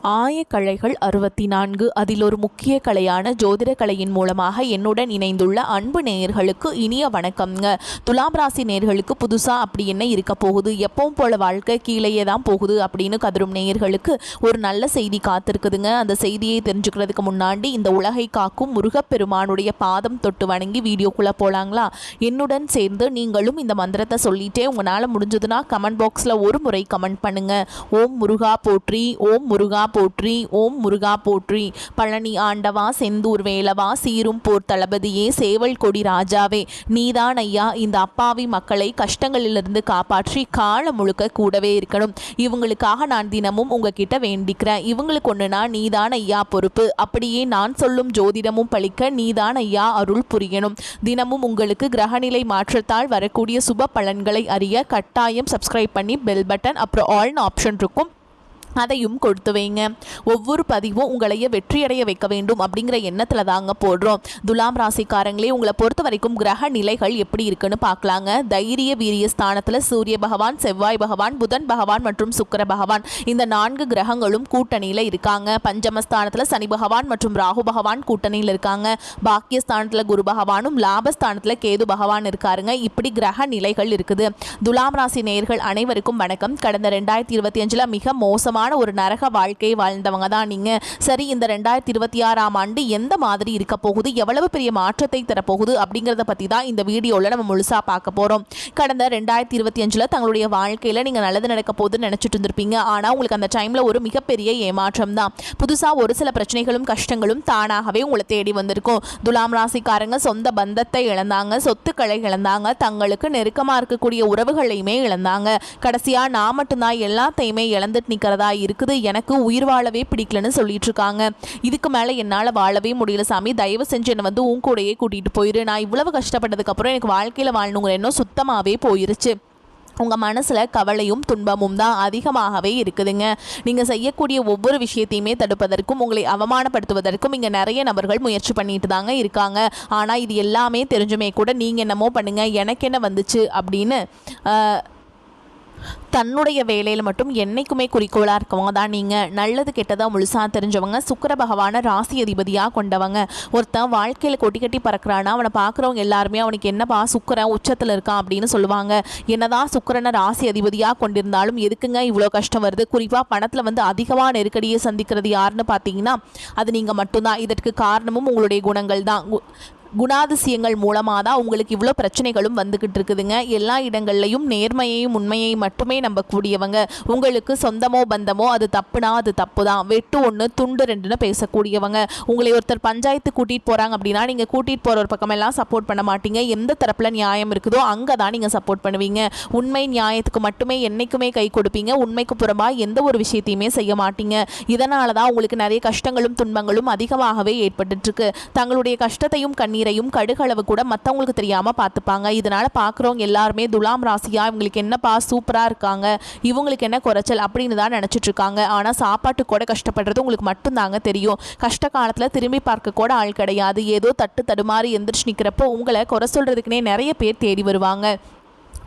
ஆயக்கலைகள் 64 அதில் ஒரு முக்கிய கலையான ஜோதிட கலையின் மூலமாக என்னுடன் இணைந்துள்ள அன்பு நேயர்களுக்கு இனிய வணக்கம்ங்க. துலாம் ராசி நேயர்களுக்கு புதுசாக அப்படி என்ன இருக்க போகுது, எப்பவும் போல வாழ்க்கை கீழேயே தான் போகுது அப்படின்னு கதரும் நேயர்களுக்கு ஒரு நல்ல செய்தி காத்திருக்குதுங்க. அந்த செய்தியை தெரிஞ்சுக்கிறதுக்கு முன்னாடி இந்த உலகை காக்கும் முருகப்பெருமானுடைய பாதம் தொட்டு வணங்கி வீடியோக்குள்ளே போகலாங்களா? என்னுடன் சேர்ந்து நீங்களும் இந்த மந்திரத்தை சொல்லிட்டே உங்களால் முடிஞ்சதுன்னா கமெண்ட் பாக்ஸில் ஒரு முறை கமெண்ட் பண்ணுங்க. ஓம் முருகா போற்றி, ஓம் முருகா போற்றி, ஓம் முருகா போற்றி. பழனி ஆண்டவா, செந்தூர் வேலவா, சீரும் போர் தளபதியே, சேவல் கொடி ராஜாவே, நீதான் ஐயா இந்த அப்பாவி மக்களை கஷ்டங்களிலிருந்து காப்பாற்றி காலம் முழுக்க கூடவே இருக்கணும். இவங்களுக்காக நான் தினமும் உங்ககிட்ட வேண்டிக்கிறேன். இவங்களுக்கு ஒன்றுனா நீதான் ஐயா பொறுப்பு. அப்படியே நான் சொல்லும் ஜோதிடமும் பழிக்க நீதான் ஐயா அருள் புரியணும். தினமும் உங்களுக்கு கிரகநிலை மாற்றத்தால் வரக்கூடிய சுப பலன்களை அறிய கட்டாயம் சப்ஸ்கிரைப் பண்ணி பெல் பட்டன் அப்புறம் ஆல்னு ஆப்ஷன் இருக்கும், அதையும் கொடுத்து வைங்க. ஒவ்வொரு பதிவும் உங்களைய வெற்றியடைய வைக்க வேண்டும் அப்படிங்கிற எண்ணத்தில் தாங்க போடுறோம். துலாம் ராசிக்காரங்களே, உங்களை பொறுத்த வரைக்கும் கிரக நிலைகள் எப்படி இருக்குன்னு பார்க்கலாங்க. தைரிய வீரிய ஸ்தானத்தில் சூரிய பகவான், செவ்வாய் பகவான், புதன் பகவான் மற்றும் சுக்கிர பகவான் இந்த 4 கிரகங்களும் கூட்டணியில் இருக்காங்க. பஞ்சமஸ்தானத்தில் சனி பகவான் மற்றும் ராகு பகவான் கூட்டணியில் இருக்காங்க. பாக்கியஸ்தானத்தில் குரு பகவானும் லாபஸ்தானத்தில் கேது பகவான் இருக்காருங்க. இப்படி கிரக நிலைகள் இருக்குது. துலாம் ராசி நேயர்கள் அனைவருக்கும் வணக்கம். கடந்த 2025 மிக மோசமாக ஒரு நரக வாழ்க்கையை வாழ்ந்தவங்க தான் நீங்க. சரி, இந்த 2026ஆம் ஆண்டு எந்த மாதிரி இருக்க போகுது, எவ்வளவு பெரிய மாற்றத்தை தரப்போகுது அப்படிங்கிறத பற்றி தான் இந்த வீடியோவில் நம்ம முழுசாக பார்க்க போகிறோம். கடந்த 2025 தங்களுடைய வாழ்க்கையில் நீங்கள் நல்லது நடக்க போகுதுன்னு நினச்சிட்டு இருந்திருப்பீங்க. ஆனால் உங்களுக்கு அந்த டைமில் ஒரு மிகப்பெரிய ஏமாற்றம் தான். புதுசாக ஒரு சில பிரச்சனைகளும் கஷ்டங்களும் தானாகவே உங்களை தேடி வந்திருக்கும். துலாம் ராசிக்காரங்க சொந்த பந்தத்தை இழந்தாங்க, சொத்துக்களை இழந்தாங்க, தங்களுக்கு நெருக்கமாக இருக்கக்கூடிய உறவுகளையுமே இழந்தாங்க. கடைசியாக நான் மட்டும்தான் எல்லாத்தையுமே இழந்துட்டு நிற்கிறதா இருக்குது, எனக்கு உயிர் வாழவே பிடிக்கலன்னு சொல்லிட்டு இருக்காங்க. இதுக்கு மேலே என்னால் வாழவே முடியல சாமி, தயவு செஞ்சு என்னை வந்து உன் கூடையே கூட்டிகிட்டு போயிரு. நான் இவ்வளவு கஷ்டப்பட்டதுக்கப்புறம் எனக்கு வாழ்க்கையில் வாழணுங்கிற எண்ணம் சுத்தமாகவே போயிருச்சு. உங்கள் மனசில் கவலையும் துன்பமும் தான் அதிகமாகவே இருக்குதுங்க. நீங்கள் செய்யக்கூடிய ஒவ்வொரு விஷயத்தையுமே தடுப்பதற்கும் உங்களை அவமானப்படுத்துவதற்கும் இங்கே நிறைய நபர்கள் முயற்சி பண்ணிட்டு தாங்க இருக்காங்க. ஆனால் இது எல்லாமே தெரிஞ்சுமே கூட நீங்கள் என்னமோ பண்ணுங்கள், எனக்கு என்ன வந்துச்சு அப்படின்னு தன்னுடைய வேலையில் மட்டும் என்னைக்குமே குறிக்கோளாக இருக்கவங்க தான் நீங்கள். நல்லது கெட்டதாக முழுசாக தெரிஞ்சவங்க. சுக்கிர பகவானை ராசி அதிபதியாக கொண்டவங்க. ஒருத்தன் வாழ்க்கையில் கொட்டி கட்டி பறக்கிறான்னா அவனை பார்க்குறவங்க எல்லாருமே அவனுக்கு என்னப்பா சுக்கிரன் உச்சத்தில் இருக்கான் அப்படின்னு சொல்லுவாங்க. என்னதான் சுக்கிரனை ராசி அதிபதியாக கொண்டிருந்தாலும் எதுக்குங்க இவ்வளோ கஷ்டம் வருது? குறிப்பாக பணத்தில் வந்து அதிகமாக நெருக்கடியை சந்திக்கிறது யாருன்னு பார்த்தீங்கன்னா அது நீங்கள் மட்டும்தான். இதற்கு காரணமும் உங்களுடைய குணங்கள் தான். குணாதிசயங்கள் மூலமாக தான் உங்களுக்கு இவ்வளோ பிரச்சனைகளும் வந்துக்கிட்டு இருக்குதுங்க. எல்லா இடங்கள்லையும் நேர்மையையும் உண்மையையும் மட்டுமே நம்பக்கூடியவங்க. உங்களுக்கு சொந்தமோ பந்தமோ அது தப்புனா அது தப்பு தான், வெட்டு 1 துண்டு 2ன்னு பேசக்கூடியவங்க. உங்களை ஒருத்தர் பஞ்சாயத்து கூட்டிகிட்டு போகிறாங்க அப்படின்னா நீங்கள் கூட்டிகிட்டு போகிற ஒரு பக்கமெல்லாம் சப்போர்ட் பண்ண மாட்டீங்க. எந்த தரப்பில் நியாயம் இருக்குதோ அங்கே தான் நீங்கள் சப்போர்ட் பண்ணுவீங்க. உண்மை நியாயத்துக்கு மட்டுமே என்றைக்குமே கை கொடுப்பீங்க. உண்மைக்கு புறமாக எந்த ஒரு விஷயத்தையுமே செய்ய மாட்டீங்க. இதனால தான் உங்களுக்கு நிறைய கஷ்டங்களும் துன்பங்களும் அதிகமாகவே ஏற்பட்டுருக்கு. தங்களுடைய கஷ்டத்தையும் கண்ணீரையும் கடுகளவு கூட மற்றவங்களுக்கு தெரியாமல் பார்த்துப்பாங்க. இதனால் பார்க்குறவங்க எல்லாருமே துலாம் ராசியா இவங்களுக்கு என்னப்பா சூப்பராக இருக்காங்க, இவங்களுக்கு என்ன குறைச்சல் அப்படின்னு தான் நினச்சிட்டு இருக்காங்க. ஆனால் சாப்பாட்டு கூட கஷ்டப்படுறது உங்களுக்கு மட்டும்தாங்க தெரியும். கஷ்ட காலத்தில் திரும்பி பார்க்க கூட ஆள் கிடையாது. ஏதோ தட்டு தடுமாறி எந்திரிச்சு நிற்கிறப்போ உங்களை குறை சொல்கிறதுக்குனே நிறைய பேர் தேடி வருவாங்க.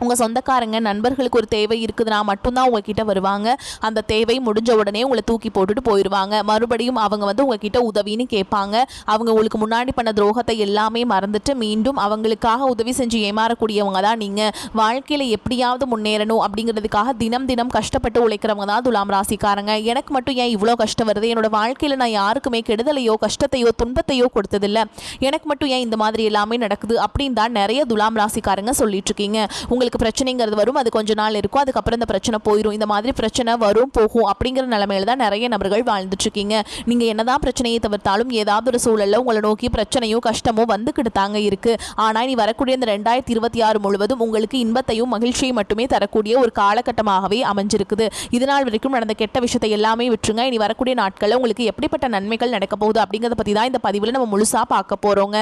உங்கள் சொந்தக்காரங்க நண்பர்களுக்கு ஒரு தேவை இருக்குதுன்னா மட்டும்தான் உங்ககிட்ட வருவாங்க. அந்த தேவை முடிஞ்ச உடனே உங்களை தூக்கி போட்டுட்டு போயிடுவாங்க. மறுபடியும் அவங்க வந்து உங்ககிட்ட உதவின்னு கேட்பாங்க. அவங்க உங்களுக்கு முன்னாடி பண்ண துரோகத்தை எல்லாமே மறந்துட்டு மீண்டும் அவங்களுக்காக உதவி செஞ்சு ஏமாறக்கூடியவங்க தான் நீங்கள். வாழ்க்கையில் எப்படியாவது முன்னேறணும் அப்படிங்கிறதுக்காக தினம் தினம் கஷ்டப்பட்டு உழைக்கிறவங்க தான் துலாம் ராசிக்காரங்க. எனக்கு மட்டும் ஏன் இவ்வளோ கஷ்டம் வருது, என்னோட வாழ்க்கையில் நான் யாருக்குமே கெடுதலையோ கஷ்டத்தையோ துன்பத்தையோ கொடுத்ததில்லை, எனக்கு மட்டும் ஏன் இந்த மாதிரி எல்லாமே நடக்குது அப்படின்னு தான் நிறைய துலாம் ராசிக்காரங்க சொல்லிட்டு இருக்கீங்க. உங்களுக்கு பிரச்சனைங்கிறது வரும், அது கொஞ்ச நாள் இருக்கும், அதுக்கப்புறம் இந்த பிரச்சனை போயிடும். இந்த மாதிரி பிரச்சனை வரும் போகும் அப்படிங்கிற நிலைமையில தான் நிறைய நபர்கள் வாழ்ந்துட்டு இருக்கீங்க. நீங்க என்னதான் பிரச்சனையை தவிர்த்தாலும் ஏதாவது ஒரு சூழல்ல உங்களை நோக்கி பிரச்சனையோ கஷ்டமோ வந்துக்கிட்டு தாங்க இருக்கு. ஆனா நீ வரக்கூடிய இந்த 2026 முழுவதும் உங்களுக்கு இன்பத்தையும் மகிழ்ச்சியை மட்டுமே தரக்கூடிய ஒரு காலகட்டமாகவே அமைஞ்சிருக்குது. இதனால் வரைக்கும் நடந்த கெட்ட விஷயத்தை எல்லாமே விட்டுருங்க. இனி வரக்கூடிய நாட்களில் உங்களுக்கு எப்படிப்பட்ட நன்மைகள் நடக்க போகுது அப்படிங்கிறத பத்தி தான் இந்த பதிவில் நம்ம முழுசா பார்க்க போறோங்க.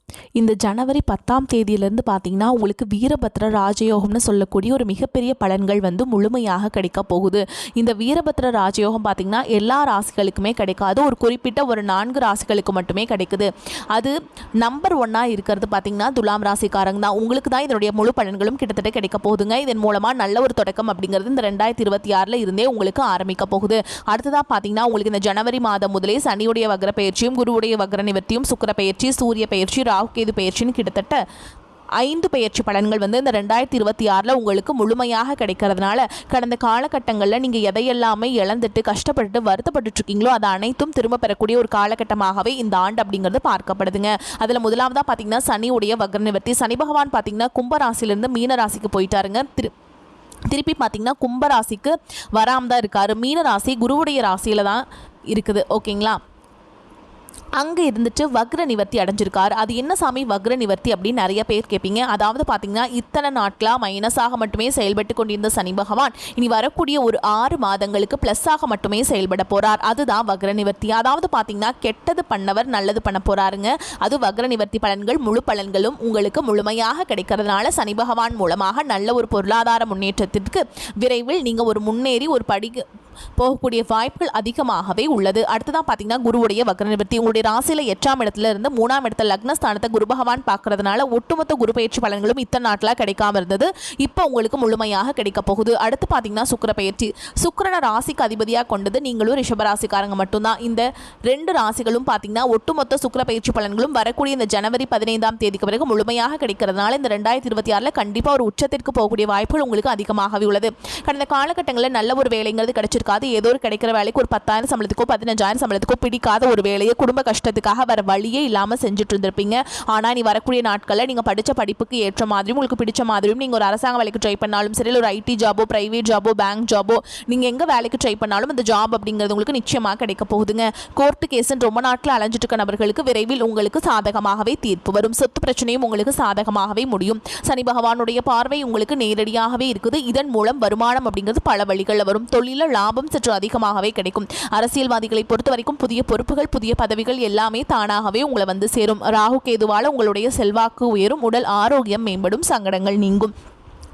இந்த ஜனவரி 10ஆம் தேதியிலேருந்து பார்த்தீங்கன்னா உங்களுக்கு வீரபத்ர ராஜயோகம்னு சொல்லக்கூடிய ஒரு மிகப்பெரிய பலன்கள் வந்து முழுமையாக கிடைக்க போகுது. இந்த வீரபத்ர ராஜயோகம் பார்த்தீங்கன்னா எல்லா ராசிகளுக்குமே கிடைக்காது, ஒரு குறிப்பிட்ட ஒரு 4 ராசிகளுக்கு மட்டுமே கிடைக்குது. அது நம்பர் 1ஆக இருக்கிறது பார்த்தீங்கன்னா துலாம் ராசிக்காரங்க தான். உங்களுக்கு தான் இதனுடைய முழு பலன்களும் கிட்டத்தட்ட கிடைக்க போகுதுங்க. இதன் மூலமாக நல்ல ஒரு தொடக்கம் அப்படிங்கிறது இந்த 2026 இருந்தே உங்களுக்கு ஆரம்பிக்க போகுது. அடுத்ததாக பார்த்தீங்கன்னா உங்களுக்கு இந்த ஜனவரி மாதம் முதலே சனியுடைய வக்ர பயிற்சியும் குருவுடைய வக்ர நிவர்த்தியும் சுக்கிர பயிற்சி சூரிய பயிற்சி ராகு கேது பயிற்சின்னு கிட்டத்தட்ட 5 பயிற்சி பலன்கள் வந்து இந்த 2026 உங்களுக்கு முழுமையாக கிடைக்கிறதுனால கடந்த காலகட்டங்களில் நீங்கள் எதையெல்லாமே இழந்துட்டு கஷ்டப்பட்டு வருத்தப்பட்டு இருக்கீங்களோ அதை அனைத்தும் திரும்ப பெறக்கூடிய ஒரு காலகட்டமாகவே இந்த ஆண்டு அப்படிங்கிறது பார்க்கப்படுதுங்க. அதில் முதலாவதாக பார்த்தீங்கன்னா சனியுடைய வக்ர நிவர்த்தி. சனி பகவான் பார்த்தீங்கன்னா கும்பராசிலிருந்து மீன ராசிக்கு போயிட்டாருங்க. திருப்பி பார்த்தீங்கன்னா கும்பராசிக்கு வராமல் தான் இருக்காரு. மீன ராசி குருவுடைய ராசியில் தான் இருக்குது. ஓகேங்களா, அங்கே இருந்துட்டு வக்ர நிவர்த்தி அடைஞ்சிருக்கார். அது என்ன சாமி வக்ர நிவர்த்தி அப்படின்னு நிறைய பேர் கேட்பீங்க. அதாவது பார்த்தீங்கன்னா இத்தனை நாட்களாக மைனஸாக மட்டுமே செயல்பட்டு கொண்டிருந்த சனி பகவான் இனி வரக்கூடிய ஒரு 6 மாதங்களுக்கு ப்ளஸ்ஸாக மட்டுமே செயல்பட போகிறார். அதுதான் வக்ர நிவர்த்தி. அதாவது பார்த்தீங்கன்னா கெட்டது பண்ணவர் நல்லது பண்ண போகிறாருங்க. அது வக்ர நிவர்த்தி பலன்கள். முழு பலன்களும் உங்களுக்கு முழுமையாக கிடைக்கிறதுனால சனி பகவான் மூலமாக நல்ல ஒரு பொருளாதார முன்னேற்றத்திற்கு விரைவில் நீங்கள் ஒரு முன்னேறி ஒரு படி போகக்கூடிய வாய்ப்புகள் அதிகமாகவே உள்ளது. அடுத்ததான் பார்த்தீங்கன்னா குருவுடைய வக்ர நிவர்த்தி. உங்களுடைய ராசியில் 8ஆம் இடத்துல இருந்து 3ஆம் இடத்துல லக்னஸ்தானத்தை குரு பகவான் பார்க்கறதுனால ஒட்டுமொத்த குரு பயிற்சி பலன்களும் இத்தனை நாட்களாக கிடைக்காம இருந்தது, இப்போ உங்களுக்கு முழுமையாக கிடைக்க போகுது. அடுத்து பார்த்தீங்கன்னா சுக்கிர பயிற்சி. சுக்கிரனை ராசிக்கு அதிபதியாக கொண்டது நீங்களும் ரிஷபராசிக்காரங்க மட்டும்தான். இந்த 2 ராசிகளும் பார்த்தீங்கன்னா ஒட்டுமொத்த சுக்கிர பயிற்சி பலன்களும் வரக்கூடிய இந்த ஜனவரி 15ஆம் தேதிக்கு பிறகு முழுமையாக கிடைக்கிறதுனால இந்த 2026 கண்டிப்பாக ஒரு உச்சத்திற்கு போகக்கூடிய வாய்ப்புகள் உங்களுக்கு அதிகமாகவே உள்ளது. கடந்த காலகட்டங்களில் நல்ல ஒரு வேலைங்கிறது கிடைச்சிருக்கு. ஏதோ ஒரு கிடைக்கிற வேலைக்கு ஒரு 10,000 சம்பளத்துக்கோ 15,000 சம்பளத்துக்கோ பிடிக்காத ஒரு வேலையை குடும்ப கஷ்டத்துக்காக வர வழியே இல்லாமல் செஞ்சுட்டு இருந்திருப்பீங்க. ஆனால் நீ வரக்கூடிய நாட்களில் நீங்கள் படித்த படிப்புக்கு ஏற்ற மாதிரியும் உங்களுக்கு பிடிச்ச மாதிரியும் நீங்கள் ஒரு அரசாங்க வேலைக்கு ட்ரை பண்ணாலும் சரி, ஒரு ஐடி ஜாபோ பிரைவேட் ஜாபோ பேங்க் ஜாபோ நீங்கள் எங்கே வேலைக்கு ட்ரை பண்ணாலும் அந்த ஜாப் அப்படிங்கிறது உங்களுக்கு நிச்சயமாக கிடைக்க போகுதுங்க. கோர்ட்டு கேஸுன்னு ரொம்ப நாட்கள் அலைஞ்சிட்டு இருக்க நபர்களுக்கு விரைவில் உங்களுக்கு சாதகமாகவே தீர்ப்பு வரும். சொத்து பிரச்சனையும் உங்களுக்கு சாதகமாகவே முடியும். சனி பகவானுடைய பார்வை உங்களுக்கு நேரடியாகவே இருக்குது. இதன் மூலம் வருமானம் அப்படிங்கிறது பல வழிகளில் வரும். தொழில லாபம் சற்று அதிகமாகவே கிடைக்கும். அரசியல்வாதிகளை பொறுத்த வரைக்கும் புதிய பொறுப்புகள் புதிய பதவிகள் எல்லாமே தானாகவே உங்களை வந்து சேரும். ராகு கேதுவால உங்களுடைய செல்வாக்கு உயரும், உடல் ஆரோக்கியம் மேம்படும், சங்கடங்கள் நீங்கும்.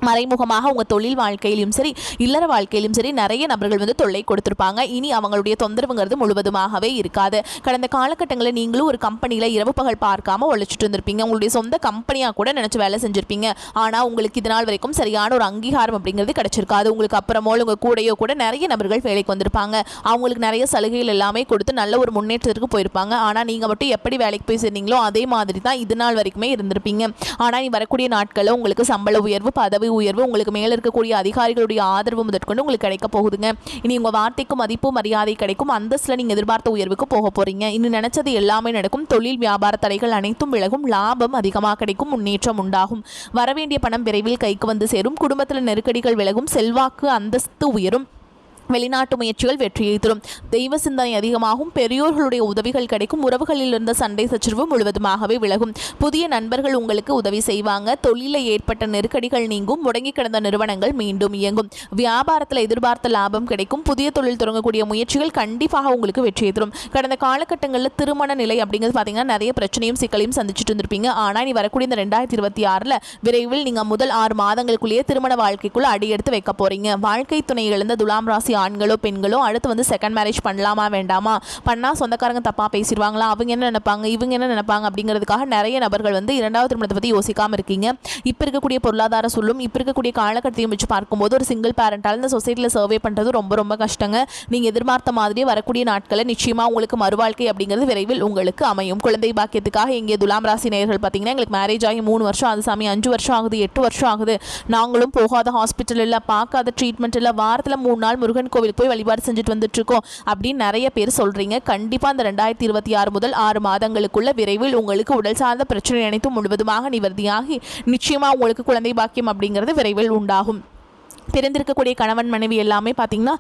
மறைமுகமாக உங்கள் தொழில் வாழ்க்கையிலும் சரி இல்லற வாழ்க்கையிலும் சரி நிறைய நபர்கள் வந்து தொல்லை கொடுத்துருப்பாங்க. இனி அவங்களுடைய தொந்தரவுங்கிறது முழுவதுமாகவே இருக்காது. கடந்த காலகட்டங்களில் நீங்களும் ஒரு கம்பெனியில் இரவு பகல் பார்க்காம உழைச்சிட்டு இருந்திருப்பீங்க. உங்களுடைய சொந்த கம்பெனியாக கூட நினச்சி வேலை செஞ்சுருப்பீங்க. ஆனால் உங்களுக்கு இதனால் வரைக்கும் சரியான ஒரு அங்கீகாரம் அப்படிங்கிறது கிடைச்சிருக்காது. உங்களுக்கு அப்புறமோ உங்கள் கூடையோ கூட நிறைய நபர்கள் வேலைக்கு வந்திருப்பாங்க. அவங்களுக்கு நிறைய சலுகைகள் எல்லாமே கொடுத்து நல்ல ஒரு முன்னேற்றத்திற்கு போயிருப்பாங்க. ஆனால் நீங்கள் மட்டும் எப்படி வேலைக்கு போய் சேர்ந்தீங்களோ அதே மாதிரி தான் இது நாள் வரைக்குமே இருந்திருப்பீங்க. ஆனால் நீ வரக்கூடிய நாட்களில் உங்களுக்கு சம்பள உயர்வு பதவி உயர்வு உங்களுக்கு மேலே இருக்கக்கூடிய அதிகாரிகளுடைய ஆதரவு முதற்கொண்டு உங்களுக்கு கிடைக்க போகுதுங்க. இனி உங்கள் வார்த்தைக்கு மதிப்பு மரியாதை கிடைக்கும். அந்தஸ்தில் நீங்கள் எதிர்பார்த்த உயர்வுக்கு போக போகிறீங்க. இன்னும் நினைச்சது எல்லாமே நடக்கும். தொழில் வியாபார தடைகள் அனைத்தும் விலகும். லாபம் அதிகமாக கிடைக்கும். முன்னேற்றம் உண்டாகும். வரவேண்டிய பணம் விரைவில் கைக்கு வந்து சேரும். குடும்பத்தில் நெருக்கடிகள் விலகும். செல்வாக்கு அந்தஸ்து உயரும். வெளிநாட்டு முயற்சிகள் வெற்றியை தரும். தெய்வ சிந்தனை அதிகமாகும். பெரியோர்களுடைய உதவிகள் கிடைக்கும். உறவுகளில் இருந்த சண்டை சச்சரவு முழுவதுமாகவே விலகும். புதிய நண்பர்கள் உங்களுக்கு உதவி செய்வாங்க. தொழிலில் ஏற்பட்ட நெருக்கடிகள் நீங்கும். முடங்கி கிடந்த நிறுவனங்கள் மீண்டும் இயங்கும். வியாபாரத்தில் எதிர்பார்த்த லாபம் கிடைக்கும். புதிய தொழில் தொடங்கக்கூடிய முயற்சிகள் கண்டிப்பாக உங்களுக்கு வெற்றியை தரும். கடந்த காலகட்டங்களில் திருமண நிலை அப்படிங்கிறது பார்த்தீங்கன்னா நிறைய பிரச்சனையும் சிக்கலையும் சந்திச்சுட்டு இருந்திருப்பீங்க. ஆனால் நீ வரக்கூடிய இந்த 2026 விரைவில் நீங்கள் முதல் 6 மாதங்களுக்குள்ளேயே திருமண வாழ்க்கைக்குள்ள அடி எடுத்து வைக்க போறீங்க. வாழ்க்கை துணை இழந்த துலாம் ராசி ஆண்களோ பெண்களோ அடுத்து வந்து செகண்ட் மேரேஜ் பண்ணலாமா வேண்டாமா, பண்ணால் சொந்தக்காரங்க தப்பாக பேசிடுவாங்களா, அவங்க என்ன நினைப்பாங்க இவங்க என்ன நினைப்பாங்க அப்படிங்கிறதுக்காக நிறைய நபர்கள் வந்து 2வது திருமணத்தை பற்றி யோசிக்காமல் இருக்கீங்க. இப்போ இருக்கக்கூடிய பொருளாதார சொல்லும் இப்போ இருக்கக்கூடிய காலகட்டத்தையும் வச்சு பார்க்கும்போது ஒரு சிங்கிள் பேரண்டால் இந்த சொசைட்டியில் சர்வே பண்ணுறது ரொம்ப ரொம்ப கஷ்டங்க. நீங்கள் எதிர்பார்த்த மாதிரியே வரக்கூடிய நாட்களில் நிச்சயமாக உங்களுக்கு மறுவாழ்க்கை அப்படிங்கிறது விரைவில் உங்களுக்கு அமையும். குழந்தை பாக்கியத்துக்காக இங்கே துலாம் ராசி நேயர்கள் பார்த்தீங்கன்னா எங்களுக்கு மேரேஜ் ஆகி 3 வருஷம் ஆகுது சாமி, 5 வருஷம் ஆகுது, 8 வருஷம் ஆகுது, நாங்களும் போகாத ஹாஸ்பிட்டல் இல்லை, பார்க்காத ட்ரீட்மெண்ட் இல்லை, வாரத்தில் 3 நாள் முருகன் கோவிலுக்கு போய் வழிபாடு செஞ்சுட்டு வந்துட்டு இருக்கோம் அப்படின்னு நிறைய பேர் சொல்றீங்க. கண்டிப்பா இந்த 2026 முதல் 6 மாதங்களுக்குள்ள விரைவில் உங்களுக்கு உடல் சார்ந்த பிரச்சனை அனைத்தும் முழுவதுமாக நிவர்த்தியாகி நிச்சயமா உங்களுக்கு குழந்தை பாக்கியம் அப்படிங்கிறது விரைவில் உண்டாகும். பிரிந்திருக்கக்கூடிய கணவன் மனைவி எல்லாமே பார்த்தீங்கன்னா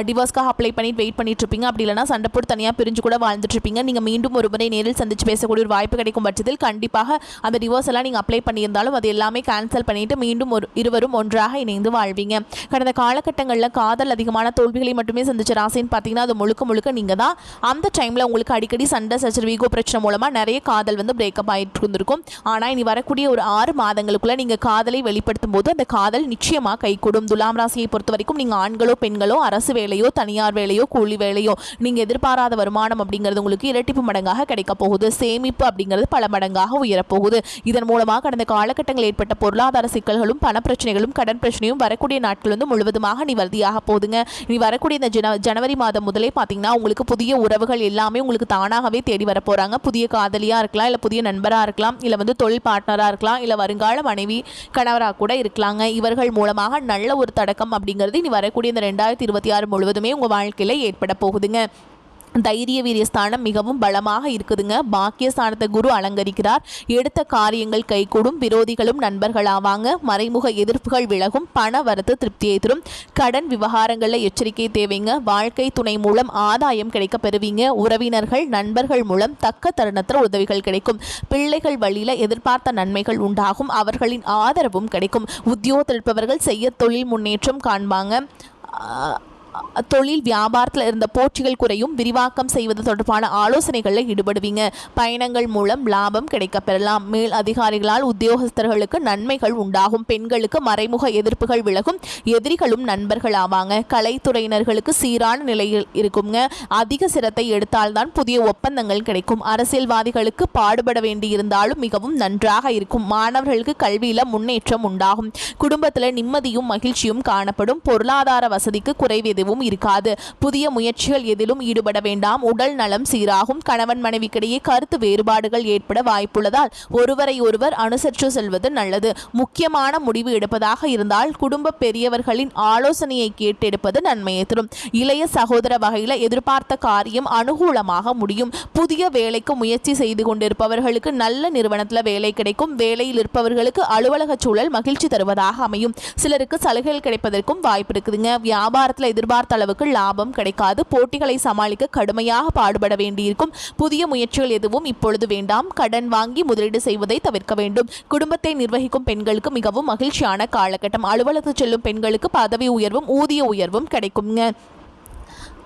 டிவோர்ஸ்க்காக அப்ளை பண்ணிட்டு வெயிட் பண்ணிட்டு இருப்பீங்க. அப்படி இல்லைனா சண்டை போட்டு தனியாக பிரிஞ்சு கூட வாழ்ந்துட்டு இருப்பீங்க. நீங்கள் மீண்டும் ஒரு முறை நேரில் சந்திச்சு பேசக்கூடிய ஒரு வாய்ப்பு கிடைக்கும் பட்சத்தில் கண்டிப்பாக அந்த டிவோர்ஸ் எல்லாம் நீங்கள் அப்ளை பண்ணியிருந்தாலும் அது எல்லாமே கேன்சல் பண்ணிட்டு மீண்டும் இருவரும் ஒன்றாக இணைந்து வாழ்வீங்க. கடந்த காலகட்டங்களில் காதல் அதிகமான தோல்விகளை மட்டுமே சந்திச்ச ராசின்னு பார்த்தீங்கன்னா அது முழுக்க நீங்கள் தான். அந்த டைமில் உங்களுக்கு அடிக்கடி சண்டை சச்சரவு ஈகோ பிரச்சனை மூலமாக நிறைய காதல் வந்து பிரேக்கப் ஆகிட்டு இருந்திருக்கும். ஆனால் இனி வரக்கூடிய ஒரு 6 மாதங்களுக்குள்ள நீங்கள் காதலை வெளிப்படுத்தும் போது அந்த காதல் நிச்சயமாக கைகூடும். துலாம் ராசியை பொறுத்த வரைக்கும் நீங்கள் ஆண்களோ பெண்களோ அரசு வேலையோ தனியார் வேலையோ கூலி வேலையோ நீங்கள் எதிர்பாராத வருமானம் அப்படிங்கிறது உங்களுக்கு இரட்டிப்பு மடங்காக கிடைக்க போகுது. சேமிப்பு அப்படிங்கிறது பல மடங்காக உயரப்போகுது. இதன் மூலமாக கடந்த காலகட்டங்களில் ஏற்பட்ட பொருளாதார சிக்கல்களும் பணப்பிரச்சனைகளும் கடன் பிரச்சனையும் வரக்கூடிய நாட்கள் வந்து முழுவதுமாக நிவர்த்தியாக போகுதுங்க. இனி வரக்கூடிய இந்த ஜனவரி மாதம் முதலே பார்த்தீங்கன்னா உங்களுக்கு புதிய உறவுகள் எல்லாமே உங்களுக்கு தானாகவே தேடி வர போகிறாங்க. புதிய காதலியாக இருக்கலாம், இல்லை புதிய நண்பராக இருக்கலாம், இல்லை வந்து தொழில் பார்ட்னராக இருக்கலாம், இல்லை வருங்கால மனைவி கணவராக கூட இருக்கலாங்க. இவர்கள் மூலமாக நல்ல ஒரு தடக்கம் அப்படிங்கிறது இனி வரக்கூடிய இந்த 2026 முழுவதுமே உங்கள் வாழ்க்கையில் ஏற்பட போகுதுங்க. தைரிய வீரிய ஸ்தானம் மிகவும் பலமாக இருக்குதுங்க. பாக்கியஸ்தானத்தை குரு அலங்கரிக்கிறார். எடுத்த காரியங்கள் கைகூடும். விரோதிகளும் நண்பர்களாவாங்க. மறைமுக எதிர்ப்புகள் விலகும். பண வரத்து திருப்தியை தரும். கடன் விவகாரங்களில் எச்சரிக்கை தேவைங்க. வாழ்க்கை துணை மூலம் ஆதாயம் கிடைக்க பெறுவீங்க. உறவினர்கள் நண்பர்கள் மூலம் தக்க தருணத்தில் உதவிகள் கிடைக்கும். பிள்ளைகள் வழியில் எதிர்பார்த்த நன்மைகள் உண்டாகும். அவர்களின் ஆதரவும் கிடைக்கும். உத்தியோகத்தில் இருப்பவர்கள் செய்ய தொழில் முன்னேற்றம் காண்பாங்க. தொழில் வியாபாரத்தில் இருந்த போட்டிகள் குறையும். விரிவாக்கம் செய்வது தொடர்பான ஆலோசனைகளில் ஈடுபடுவீங்க. பயணங்கள் மூலம் லாபம் கிடைக்க பெறலாம். மேல் அதிகாரிகளால் உத்தியோகஸ்தர்களுக்கு நன்மைகள் உண்டாகும். பெண்களுக்கு மறைமுக எதிர்ப்புகள் விலகும். எதிரிகளும் நண்பர்கள் ஆவாங்க. கலைத்துறையினர்களுக்கு சீரான நிலையில் இருக்குங்க. அதிக சிரத்தை எடுத்தால்தான் புதிய ஒப்பந்தங்கள் கிடைக்கும். அரசியல்வாதிகளுக்கு பாடுபட வேண்டியிருந்தாலும் மிகவும் நன்றாக இருக்கும். மாணவர்களுக்கு கல்வியில முன்னேற்றம் உண்டாகும். குடும்பத்தில் நிம்மதியும் மகிழ்ச்சியும் காணப்படும். பொருளாதார வசதிக்கு குறைவு இருக்காது. புதிய முயற்சிகள் எதிலும் ஈடுபட வேண்டாம். உடல் நலம் சீராகும். கணவன் மனைவிக்கிடையே கருத்து வேறுபாடுகள் ஏற்பட வாய்ப்புள்ளதால் ஒருவரை ஒருவர் அனுசரித்து செல்வது நல்லது. முக்கியமான முடிவு எடுப்பதாக இருந்தால் குடும்ப பெரியவர்களின் ஆலோசனையை கேட்டெடுப்பது நன்மையை தரும். இளைய சகோதர வகையில் எதிர்பார்த்த காரியம் அனுகூலமாக முடியும். புதிய வேலைக்கு முயற்சி செய்து கொண்டிருப்பவர்களுக்கு நல்ல நிறுவனத்தில் வேலை கிடைக்கும். வேலையில் இருப்பவர்களுக்கு அலுவலக சூழல் மகிழ்ச்சி தருவதாக அமையும். சிலருக்கு சலுகைகள் கிடைப்பதற்கும் வாய்ப்பு இருக்குதுங்க. வியாபாரத்தில் எதிர்பார்த்த அளவுக்கு லாபம் கிடைக்காது. போட்டிகளை சமாளிக்க கடுமையாக பாடுபட வேண்டியிருக்கும். புதிய முயற்சிகள் எதுவும் இப்பொழுது வேண்டாம். கடன் வாங்கி முதலீடு செய்வதை தவிர்க்க வேண்டும். குடும்பத்தை நிர்வகிக்கும் பெண்களுக்கு மிகவும் மகிழ்ச்சியான காலகட்டம். அலுவலகத்தில் செல்லும் பெண்களுக்கு பதவி உயர்வும் ஊதிய உயர்வும் கிடைக்குங்க.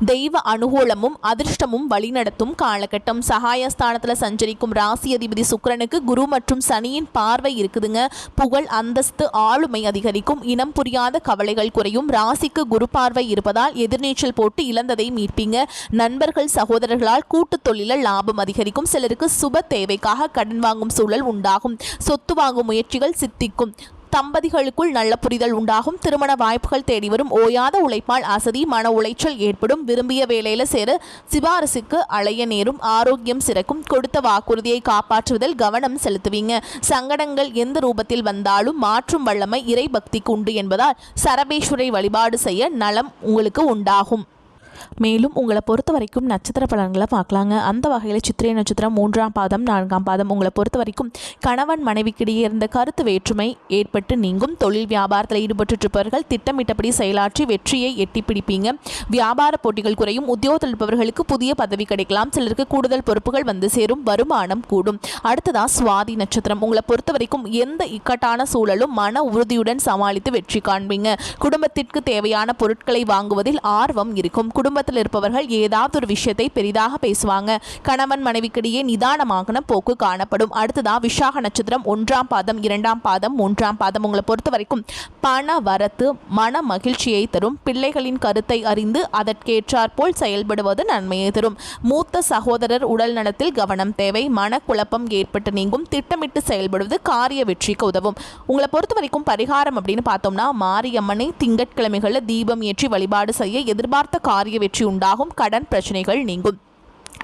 தெய்வ அனுகூலமும் அதிர்ஷ்டமும் வழிநடத்தும் காலகட்டம். சகாயஸ்தானத்தில் சஞ்சரிக்கும் ராசி அதிபதி சுக்கிரனுக்கு குரு மற்றும் சனியின் பார்வை இருக்குதுங்க. புகழ் அந்தஸ்து ஆளுமை அதிகரிக்கும். இனம் புரியாத கவலைகள் குறையும். ராசிக்கு குரு பார்வை இருப்பதால் எதிர்நீச்சல் போட்டு இழந்ததை மீட்பீங்க. நண்பர்கள் சகோதரர்களால் கூட்டு தொழிலில் லாபம் அதிகரிக்கும். சிலருக்கு சுப தேவைக்காக கடன் வாங்கும் சூழல் உண்டாகும். சொத்து வாங்கும் முயற்சிகள் சித்திக்கும். தம்பதிகளுக்குள் நல்ல புரிதல் உண்டாகும். திருமண வாய்ப்புகள் தேடி வரும். ஓயாத உழைப்பால் அசதி மன உளைச்சல் ஏற்படும். விரும்பிய வேலையில சேர சிபாரிசுக்கு அலைய நேரும். ஆரோக்கியம் சிறக்கும். கொடுத்த வாக்குறுதியை காப்பாற்றுவதில் கவனம் செலுத்துவீங்க. சங்கடங்கள் எந்த ரூபத்தில் வந்தாலும் மாற்றும் வல்லமை இறை பக்திக்கு உண்டு என்பதால் சரபேஸ்வரை வழிபாடு செய்ய நலம் உங்களுக்கு உண்டாகும். மேலும் உங்களை பொறுத்த வரைக்கும் நட்சத்திர பலன்களை பார்க்கலாங்க. அந்த வகையில் சித்திரை நட்சத்திரம் 3ஆம் பாதம் 4ஆம் பாதம் உங்களை பொறுத்த வரைக்கும் கணவன் மனைவிக்கிடையே இருந்த கருத்து வேற்றுமை ஏற்பட்டு நீங்கும். தொழில் வியாபாரத்தில் ஈடுபட்டு இருப்பவர்கள் திட்டமிட்டபடி செயலாற்றி வெற்றியை எட்டி பிடிப்பீங்க. வியாபார போட்டிகள் குறையும். உத்தியோகத்தில் இருப்பவர்களுக்கு புதிய பதவி கிடைக்கலாம். சிலருக்கு கூடுதல் பொறுப்புகள் வந்து சேரும். வருமானம் கூடும். அடுத்ததான் சுவாதி நட்சத்திரம் உங்களை பொறுத்த வரைக்கும் எந்த இக்கட்டான சூழலும் மன உறுதியுடன் சமாளித்து வெற்றி காண்பீங்க. குடும்பத்திற்கு தேவையான பொருட்களை வாங்குவதில் ஆர்வம் இருக்கும். குடும்பத்தில் இருப்பவர்கள் ஏதாவது ஒரு விஷயத்தை பெரிதாக பேசுவாங்க. கணவன் மனைவிக்கிடையே நிதானமான போக்கு காணப்படும். அடுத்ததா விசாக நட்சத்திரம் 1ஆம் பாதம் 2ஆம் பாதம் 3ஆம் பாதம் உங்களை பொறுத்த வரைக்கும் பண வரத்து மன மகிழ்ச்சியை தரும். பிள்ளைகளின் கருத்தை அறிந்து அதற்கேற்றாற் போல் செயல்படுவது நன்மையை தரும். மூத்த சகோதரர் உடல் நலத்தில் கவனம் தேவை. மனக்குழப்பம் ஏற்பட்டு நீங்கும். திட்டமிட்டு செயல்படுவது காரிய வெற்றிக்கு உதவும். உங்களை பொறுத்த வரைக்கும் பரிகாரம் அப்படின்னு பார்த்தோம்னா மாரியம்மனை திங்கட்கிழமைகளில் தீபம் ஏற்றி வழிபாடு செய்ய எதிர்பார்த்த காரிய வெற்றி உண்டாகும். கடன் பிரச்சனைகள் நீங்கும்.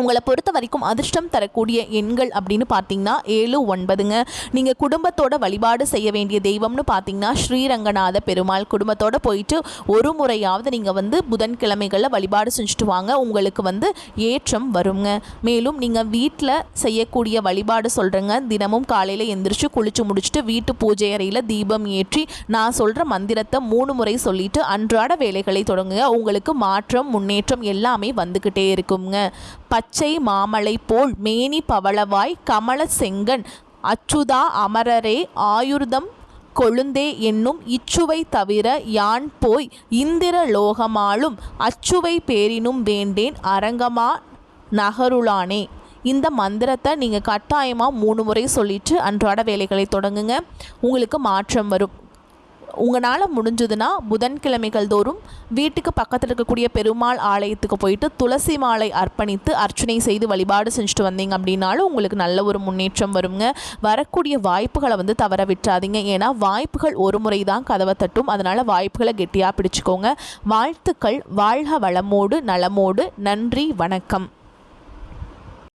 உங்களை பொறுத்த வரைக்கும் அதிர்ஷ்டம் தரக்கூடிய எண்கள் அப்படின்னு பார்த்தீங்கன்னா 7, 9ங்க. நீங்கள் குடும்பத்தோட வழிபாடு செய்ய வேண்டிய தெய்வம்னு பார்த்தீங்கன்னா ஸ்ரீரங்கநாத பெருமாள். குடும்பத்தோடு போயிட்டு ஒரு முறையாவது நீங்கள் புதன்கிழமைகளில் வழிபாடு செஞ்சுட்டு வாங்க. உங்களுக்கு ஏற்றம் வருங்க. மேலும் நீங்கள் வீட்டில் செய்யக்கூடிய வழிபாடு சொல்கிறேங்க. தினமும் காலையில் எந்திரிச்சு குளிச்சு முடிச்சுட்டு வீட்டு பூஜை அறையில் தீபம் ஏற்றி நான் சொல்கிற மந்திரத்தை 3 முறை சொல்லிட்டு அன்றாட வேலைகளை தொடங்குங்க. உங்களுக்கு மாற்றம் முன்னேற்றம் எல்லாமே வந்துக்கிட்டே இருக்குங்க. பச்சை மாமலை போல் மேனி பவளவாய் கமல செங்கன் அச்சுதா அமரரே ஆயுர்தம் கொழுந்தே என்னும் இச்சுவை தவிர யான் போய் இந்திர லோகமாலும் அச்சுவை பேரினும் வேண்டேன் அரங்கமா நகருளானே. இந்த மந்திரத்தை நீங்கள் கட்டாயமாக 3 முறை சொல்லிட்டு அன்றாட வேலைகளை தொடங்குங்க. உங்களுக்கு மாற்றம் வரும். உங்களால் முடிஞ்சதுன்னா புதன்கிழமைகள் தோறும் வீட்டுக்கு பக்கத்தில் இருக்கக்கூடிய பெருமாள் ஆலயத்துக்கு போயிட்டு துளசி மாலை அர்ப்பணித்து அர்ச்சனை செய்து வழிபாடு செஞ்சுட்டு வந்தீங்க அப்படின்னாலும் உங்களுக்கு நல்ல ஒரு முன்னேற்றம் வருங்க. வரக்கூடிய வாய்ப்புகளை தவற விட்டுறாதீங்க. ஏன்னா வாய்ப்புகள் ஒரு முறை தான் கதவை தட்டும். அதனால் வாய்ப்புகளை கெட்டியாக பிடிச்சிக்கோங்க. வாழ்த்துக்கள். வாழ்க வளமோடு நலமோடு. நன்றி, வணக்கம்.